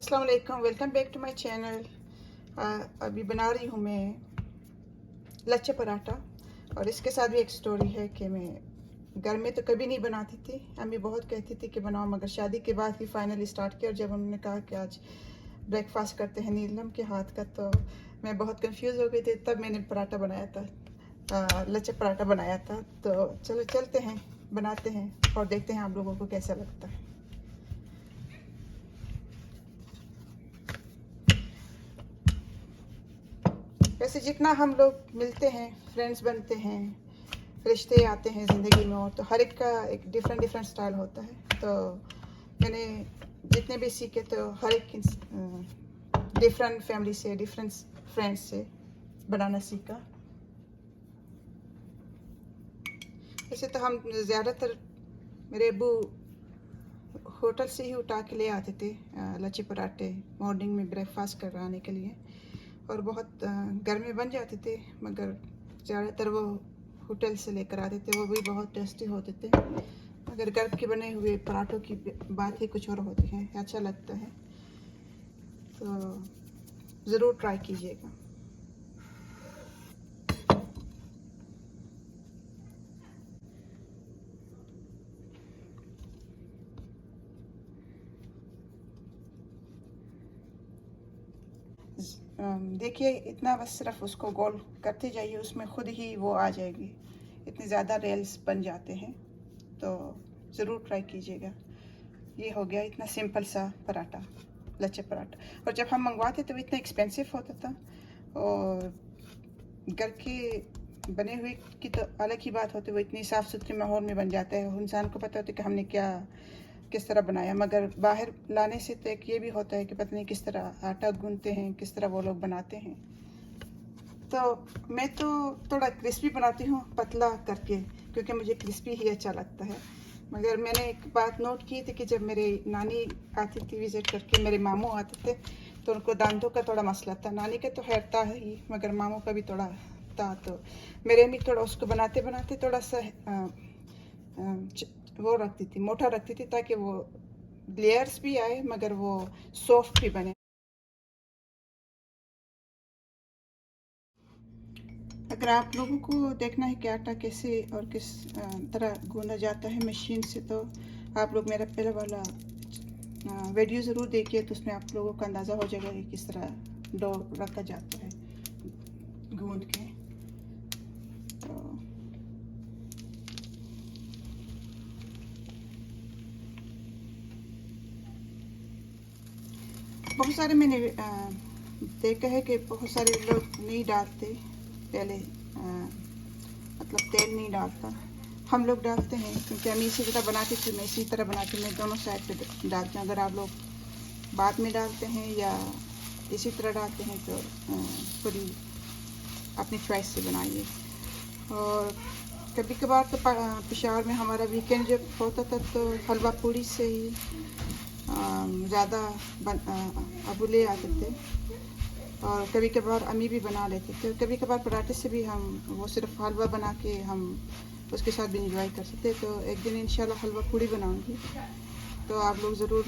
अस्सलाम वालेकुम, welcome back to my channel. अभी बना रही हूँ मैं लच्छे पराठा। और इसके साथ भी एक स्टोरी है कि मैं घर में तो कभी नहीं बनाती थी। अम्मी बहुत कहती थी कि बनाओ, मगर शादी के बाद ही फाइनली स्टार्ट किया। और जब उन्होंने कहा कि आज ब्रेकफास्ट करते हैं नीलम के हाथ का, तो मैं बहुत कंफ्यूज हो गई थी। तब मैंने पराठा बनाया था, लच्छे पराठा बनाया था। तो चलो चलते हैं, बनाते हैं और देखते हैं आप लोगों को कैसा लगता है। वैसे जितना हम लोग मिलते हैं, फ्रेंड्स बनते हैं, रिश्ते आते हैं ज़िंदगी में, और तो हर एक का एक डिफरेंट स्टाइल होता है। तो मैंने जितने भी सीखे तो हर एक डिफरेंट फैमिली से, डिफरेंट फ्रेंड्स से बनाना सीखा। वैसे तो हम ज़्यादातर, मेरे अब्बू होटल से ही उठा के ले आते थे लच्छे पराठे मॉर्निंग में ब्रेकफास्ट कराने के लिए। और बहुत घर में बन जाते थे, मगर ज़्यादातर वो होटल से लेकर आते थे। वो भी बहुत टेस्टी होते थे। मगर घर के बने हुए पराठों की बात ही कुछ और होती है, अच्छा लगता है। तो ज़रूर ट्राई कीजिएगा। देखिए, इतना बस सिर्फ उसको गोल करते जाइए, उसमें खुद ही वो आ जाएगी। इतने ज़्यादा रेल्स बन जाते हैं, तो ज़रूर ट्राई कीजिएगा। ये हो गया इतना सिंपल सा पराठा, लच्छे पराठा। और जब हम मंगवाते तो इतना एक्सपेंसिव होता था, और घर के बने हुए की तो अलग ही बात होती है। वो इतनी साफ़ सुथरे माहौल में बन जाता है, इंसान को पता होता है कि हमने किस तरह बनाया। मगर बाहर लाने से तो एक ये भी होता है कि पता नहीं किस तरह आटा गूंथते हैं, किस तरह वो लोग बनाते हैं। तो मैं तो थोड़ा क्रिस्पी बनाती हूँ, पतला करके, क्योंकि मुझे क्रिस्पी ही अच्छा लगता है। मगर मैंने एक बात नोट की थी कि जब मेरी नानी आती थी विज़िट करके, मेरे मामू आते थे, तो उनको दांतों का थोड़ा मसला था। नानी का तो खैर था ही, मगर मामू का भी थोड़ा था। तो मेरे भी थोड़ा उसको बनाते बनाते थोड़ा सा वो रखती थी, मोटा रखती थी, ताकि वो लेयर्स भी आए मगर वो सॉफ्ट भी बने। अगर आप लोगों को देखना है कि आटा कैसे और किस तरह गूंदा जाता है मशीन से, तो आप लोग मेरा पहले वाला वीडियो ज़रूर देखिए। तो उसमें आप लोगों का अंदाज़ा हो जाएगा कि किस तरह डो रखा जाता है गूंद के। तो बहुत सारे मैंने देखा है कि बहुत सारे लोग नहीं डालते पहले, मतलब तेल नहीं डालता। हम लोग डालते हैं, क्योंकि हम इसी तरह बनाती थी, मैं इसी तरह बनाती हूँ। मैं दोनों साइड पे डालती हूँ। अगर आप लोग बाद में डालते हैं या इसी तरह डालते हैं, तो पूरी अपनी चॉइस से बनाइए। और कभी कभार तो पेशावर में हमारा वीकेंड जब होता था, तो हलवा पूड़ी से ही ज़्यादा अबू ले आते थे। और कभी कभार अम्मी भी बना लेते थे। कभी कभार पराठे से भी हम वो सिर्फ हलवा बना के हम उसके साथ भी इंजॉय कर सकते। तो एक दिन इंशाल्लाह हलवा पूड़ी बनाऊंगी, तो आप लोग ज़रूर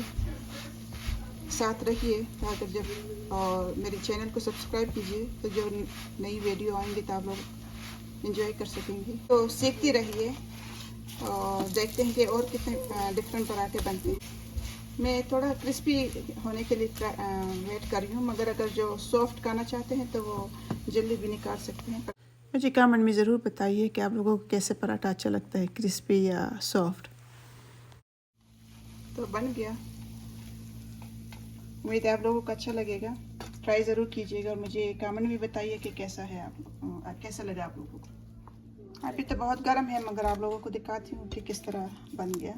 साथ रहिए। अगर जब और मेरे चैनल को सब्सक्राइब कीजिए, तो जो नई वीडियो आएंगी तो आप लोग इंजॉय कर सकेंगे। तो सीखती रहिए और देखते हैं कि और कितने डिफरेंट पराठे बनते हैं। मैं थोड़ा क्रिस्पी होने के लिए वेट कर रही हूँ, मगर अगर जो सॉफ्ट खाना चाहते हैं तो वो जल्दी भी निकाल सकते हैं। मुझे कमेंट में ज़रूर बताइए कि आप लोगों को कैसे पराठा अच्छा लगता है, क्रिस्पी या सॉफ्ट। तो बन गया, उम्मीद है आप लोगों को अच्छा लगेगा। ट्राई ज़रूर कीजिएगा और मुझे कमेंट में बताइए कि कैसा है, कैसा लगा आप लोगों को। अभी तो बहुत गर्म है, मगर आप लोगों को दिखाती हूँ कि किस तरह बन गया।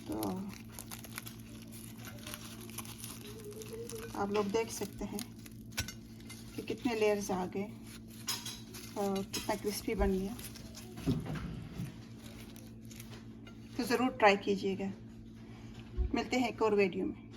तो आप लोग देख सकते हैं कि कितने लेयर्स आ गए और कितना क्रिस्पी बन गया। तो ज़रूर ट्राई कीजिएगा। मिलते हैं एक और वीडियो में।